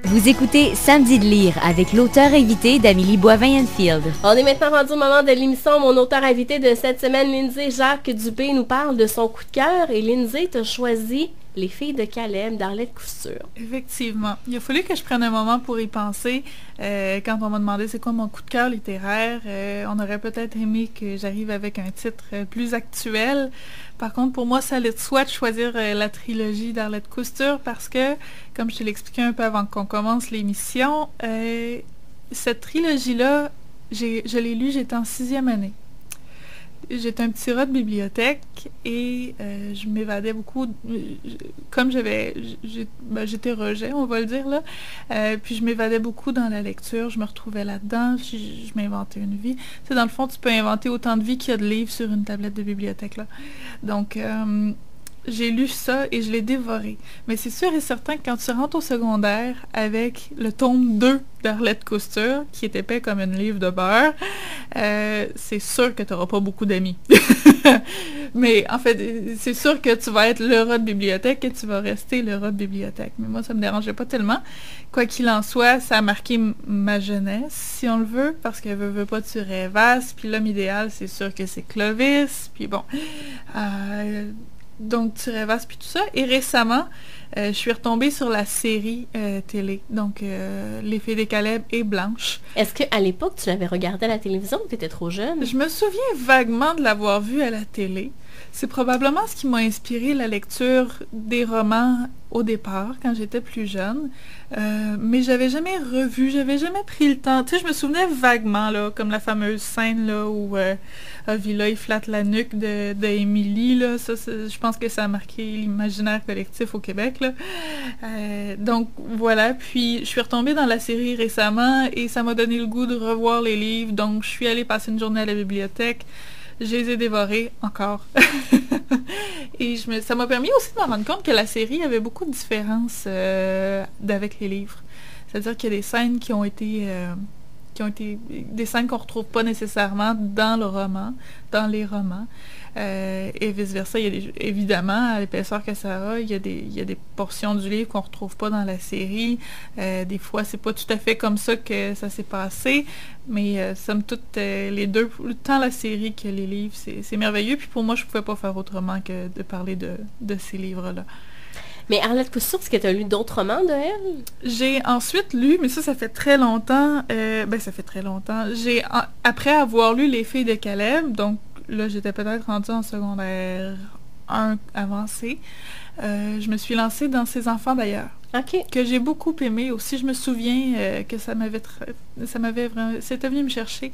Vous écoutez Samedi de lire avec l'auteur invité d'Amélie Boivin-Enfield. On est maintenant rendu au moment de l'émission. Mon auteur invité de cette semaine, Lindsay Jacques Dubé, nous parle de son coup de cœur. Et Lindsay, t'as choisi Les filles de Caleb d'Arlette Couture. Effectivement. Il a fallu que je prenne un moment pour y penser. Quand on m'a demandé c'est quoi mon coup de cœur littéraire, on aurait peut-être aimé que j'arrive avec un titre plus actuel. Par contre, pour moi, ça allait de soi de choisir la trilogie d'Arlette Couture parce que, comme je te l'expliquais un peu avant qu'on commence l'émission, cette trilogie-là, je l'ai lue, j'étais en 6e année. J'étais un petit rat de bibliothèque et je m'évadais beaucoup, comme j'étais rejet, on va le dire là, puis je m'évadais beaucoup dans la lecture, je me retrouvais là-dedans, je m'inventais une vie. Tu sais, dans le fond, tu peux inventer autant de vies qu'il y a de livres sur une tablette de bibliothèque, là. Donc, j'ai lu ça et je l'ai dévoré. Mais c'est sûr et certain que quand tu rentres au secondaire avec le tome 2 d'Arlette Couture, qui est épais comme une livre de beurre, c'est sûr que tu n'auras pas beaucoup d'amis. Mais en fait, c'est sûr que tu vas être le rat de bibliothèque et tu vas rester le rat de bibliothèque. Mais moi, ça me dérangeait pas tellement. Quoi qu'il en soit, ça a marqué ma jeunesse, si on le veut, parce que veut pas, tu rêvasses. Puis l'homme idéal, c'est sûr que c'est Clovis. Puis bon... donc, tu rêvasses, puis tout ça. Et récemment, je suis retombée sur la série télé. Donc, Les filles de Caleb et Blanche. Est-ce qu'à l'époque, tu l'avais regardé à la télévision ou tu étais trop jeune? Je me souviens vaguement de l'avoir vue à la télé. C'est probablement ce qui m'a inspiré la lecture des romans au départ, quand j'étais plus jeune. Mais j'avais jamais pris le temps. Tu sais, je me souvenais vaguement, là, comme la fameuse scène, là, où Avila, il flatte la nuque d'Émilie, là. Ça, je pense que ça a marqué l'imaginaire collectif au Québec, là. Donc, voilà. Puis, je suis retombée dans la série récemment et ça m'a donné le goût de revoir les livres. Donc, je suis allée passer une journée à la bibliothèque. Je les ai dévorés encore. Et ça m'a permis aussi de me rendre compte que la série avait beaucoup de différences d'avec les livres. C'est-à-dire qu'il y a des scènes qui ont été des scènes qu'on retrouve pas nécessairement dans les romans. Et vice-versa, évidemment, à l'épaisseur que ça a, il y a des portions du livre qu'on retrouve pas dans la série. Des fois, c'est pas tout à fait comme ça que ça s'est passé, mais somme toute, les deux, tant la série que les livres, c'est merveilleux. Puis pour moi, je pouvais pas faire autrement que de parler de ces livres-là. Mais Arlette Couture, est-ce que tu as lu d'autres romans de elle? J'ai ensuite lu, mais ça fait très longtemps, ça fait très longtemps. Après avoir lu Les filles de Caleb, donc là, j'étais peut-être rendue en secondaire 1 avancé, je me suis lancée dans Ces enfants d'ailleurs. OK. Que j'ai beaucoup aimé. Aussi, je me souviens que ça m'avait vraiment... C'était venu me chercher.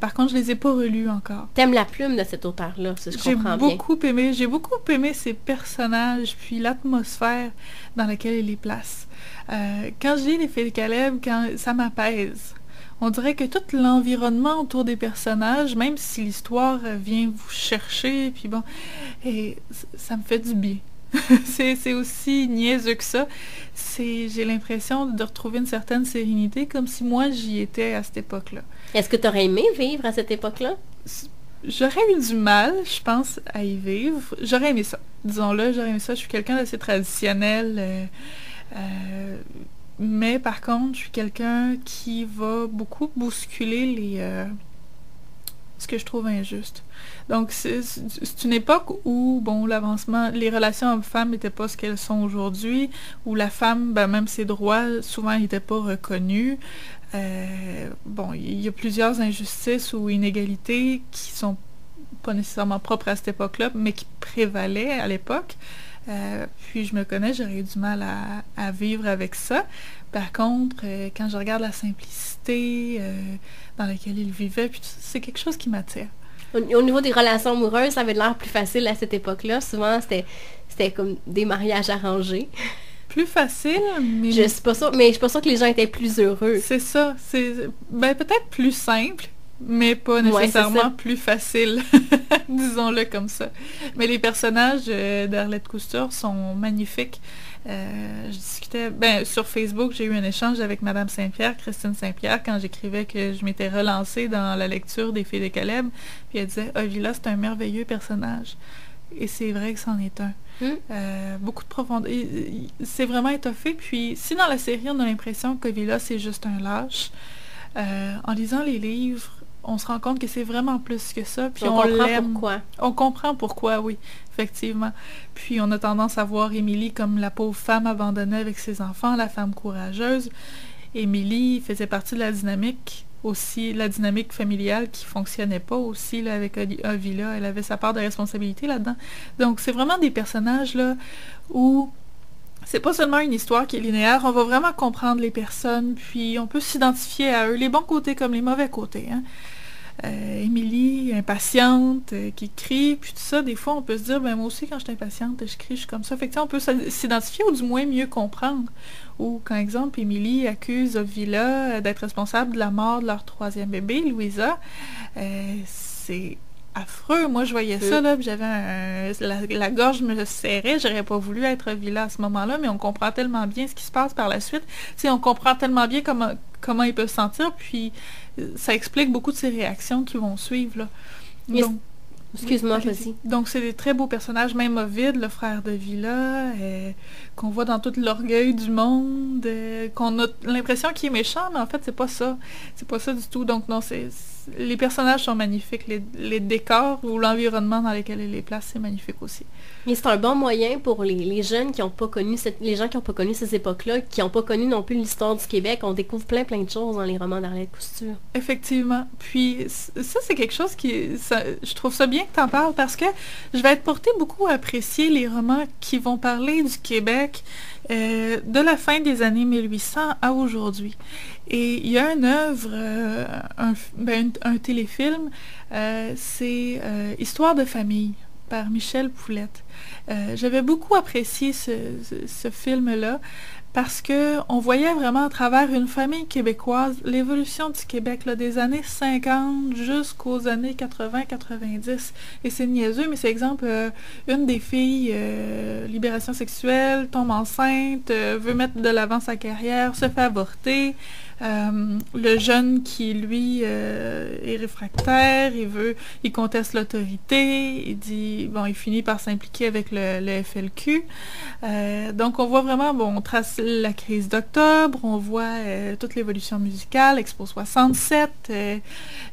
Par contre, je les ai pas relus encore. T'aimes la plume de cet auteur-là, si je comprends bien. J'ai beaucoup aimé ses personnages, puis l'atmosphère dans laquelle il les place. Quand je lis Les filles de Caleb, ça m'apaise. On dirait que tout l'environnement autour des personnages, même si l'histoire vient vous chercher, puis bon, et ça me fait du bien. C'est aussi niaiseux que ça. J'ai l'impression de retrouver une certaine sérénité, comme si moi j'y étais à cette époque-là. Est-ce que tu aurais aimé vivre à cette époque-là? J'aurais eu du mal, je pense, à y vivre. J'aurais aimé ça. Disons-le, j'aurais aimé ça. Je suis quelqu'un d'assez traditionnel. Mais par contre, je suis quelqu'un qui va beaucoup bousculer ce que je trouve injuste. Donc, c'est une époque où, bon, l'avancement, les relations hommes-femmes n'étaient pas ce qu'elles sont aujourd'hui, où la femme, même ses droits, souvent, n'étaient pas reconnus. Il y a plusieurs injustices ou inégalités qui sont pas nécessairement propres à cette époque-là, mais qui prévalaient à l'époque. Puis je me connais, j'aurais eu du mal à vivre avec ça. Par contre, quand je regarde la simplicité dans laquelle il vivait, puis c'est quelque chose qui m'attire. Au niveau des relations amoureuses, ça avait l'air plus facile à cette époque-là. Souvent, c'était comme des mariages arrangés. Plus facile, mais... Je suis pas sûre que les gens étaient plus heureux. C'est ça. C'est peut-être plus simple, mais pas nécessairement plus facile. Disons-le comme ça. Mais les personnages d'Arlette Couture sont magnifiques. Je discutais... sur Facebook, j'ai eu un échange avec Madame Saint-Pierre, Christine Saint-Pierre, quand j'écrivais que je m'étais relancée dans la lecture des filles de Caleb. Puis elle disait « Avila, c'est un merveilleux personnage. » Et c'est vrai que c'en est un. Beaucoup de profondeur. C'est vraiment étoffé. Puis, si dans la série, on a l'impression que Villa, c'est juste un lâche, en lisant les livres, on se rend compte que c'est vraiment plus que ça. Puis on comprend pourquoi. On comprend pourquoi, oui, effectivement. Puis on a tendance à voir Émilie comme la pauvre femme abandonnée avec ses enfants, la femme courageuse. Émilie faisait partie de la dynamique aussi, la dynamique familiale qui fonctionnait pas aussi là, avec Villa. Elle avait sa part de responsabilité là-dedans. Donc c'est vraiment des personnages là où c'est pas seulement une histoire qui est linéaire, on va vraiment comprendre les personnes, puis on peut s'identifier à eux, les bons côtés comme les mauvais côtés. Hein. Émilie, impatiente, qui crie, puis tout ça, des fois on peut se dire, ben moi aussi quand je suis impatiente, je crie, je suis comme ça. Fait que on peut s'identifier ou du moins mieux comprendre. Ou quand exemple, Émilie accuse Villa d'être responsable de la mort de leur 3e bébé, Louisa. C'est affreux. Moi, je voyais ça, là, puis j'avais la gorge me serrait. J'aurais pas voulu être Villa à ce moment-là, mais on comprend tellement bien ce qui se passe par la suite. T'sais, on comprend tellement bien comment il peut se sentir, puis ça explique beaucoup de ses réactions qui vont suivre, là. Donc, excuse-moi, vas-y. Donc, c'est des très beaux personnages, même Ovid, le frère de Villa, qu'on voit dans tout l'orgueil du monde, qu'on a l'impression qu'il est méchant, mais en fait, c'est pas ça. C'est pas ça du tout. Donc, non, les personnages sont magnifiques. Les décors ou l'environnement dans lequel ils les placent, c'est magnifique aussi. Mais c'est un bon moyen pour les jeunes qui n'ont pas connu les gens qui n'ont pas connu ces époques-là, qui n'ont pas connu non plus l'histoire du Québec. On découvre plein de choses dans les romans d'Arlette Couture. Effectivement. Puis ça, c'est quelque chose je trouve ça bien que tu en parles parce que je vais être portée beaucoup à apprécier les romans qui vont parler du Québec de la fin des années 1800 à aujourd'hui. Et il y a une œuvre, un téléfilm, c'est Histoire de famille par Michel Poulette. J'avais beaucoup apprécié ce film-là parce que on voyait vraiment à travers une famille québécoise l'évolution du Québec là, des années 50 jusqu'aux années 80-90. Et c'est niaiseux, mais c'est exemple, une des filles, libération sexuelle, tombe enceinte, veut mettre de l'avant sa carrière, se fait avorter. Le jeune qui, lui, est réfractaire, il conteste l'autorité, il finit par s'impliquer avec le FLQ. Donc, on voit vraiment, on trace la crise d'octobre, on voit toute l'évolution musicale, Expo 67,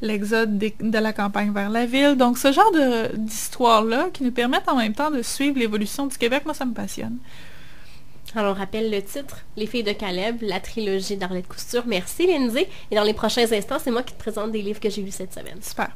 l'exode de la campagne vers la ville. Donc, ce genre d'histoire-là qui nous permettent en même temps de suivre l'évolution du Québec, moi, ça me passionne. Alors, on rappelle le titre, Les filles de Caleb, la trilogie d'Arlette Couture. Merci, Lindsay. Et dans les prochains instants, c'est moi qui te présente des livres que j'ai lus cette semaine. Super.